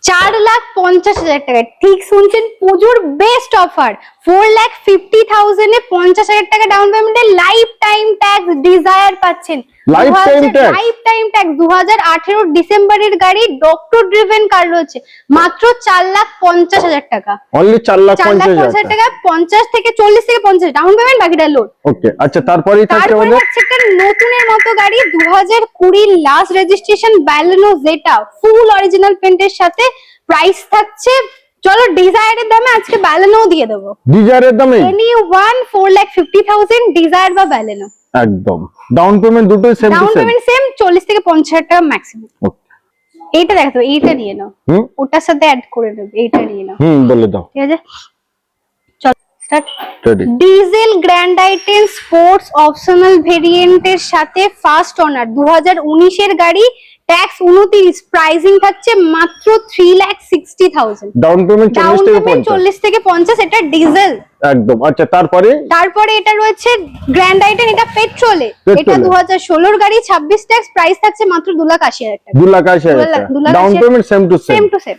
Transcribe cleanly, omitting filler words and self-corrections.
4,50,000 টাকা, ঠিক শুনছেন, পুজোর বেস্ট অফার। 4,50,000 এ 50,000 টাকা ডাউন পেমেন্টে লাইফ টাইম ট্যাক্স ডিজায়ার পাচ্ছেন। Life time tax, life time tax 2018 ডিসেম্বরের গাড়ি, ডক্টর ড্রিভেন কার রয়েছে, মাত্র 4,50,000 টাকা। অনলি 4,50,000 টাকা, 50 থেকে 40 থেকে 50 ডাউন পেমেন্ট, বাকিটা লোড। ওকে, আচ্ছা তারপরেই থাকছে তারপরে আমাদের হচ্ছে একটা নতুনের মতো গাড়ি, 2020 last registration Baleno Zeta, full original পেন্টের সাথে। প্রাইস থাকছে, চলো ডিজায়ারের দামে আজকে ব্যালেনো দিয়ে দেবো। ডিজায়ারের দামে এনি ওয়ান 4,50,000 ডিজায়ার বা ব্যালেনো, একদম ডাউন পেমেন্ট দুটোই same to down same. Payment same, 40 থেকে 50,000 টাকা ম্যাক্সিমাম। এইটা দেখো, এইটা নিয়ে নাও, ওটার সাথে অ্যাড করে নেবে, এইটা নিয়ে নাও। বলে দাও। ঠিক আছে, চলো start. Ready. Diesel grand i ten sports optional ভেরিয়েন্টের সাথে ফার্স্ট ওনার, 2019 এর গাড়ি, ট্যাক্স 29, প্রাইসিং থাকছে মাত্র 3,60,000, ডাউন পেমেন্ট 40 থেকে 50, এটা ডিজেল একদম। আচ্ছা তারপরে এটা রয়েছে গ্র্যান্ড আইটেন, এটা পেট্রোলে, এটা 2016 এর গাড়ি, 26 ট্যাক্স, প্রাইস থাকছে মাত্র 2,80,000 টাকা। 2,80,000 টাকা, down payment same to same. Same to same.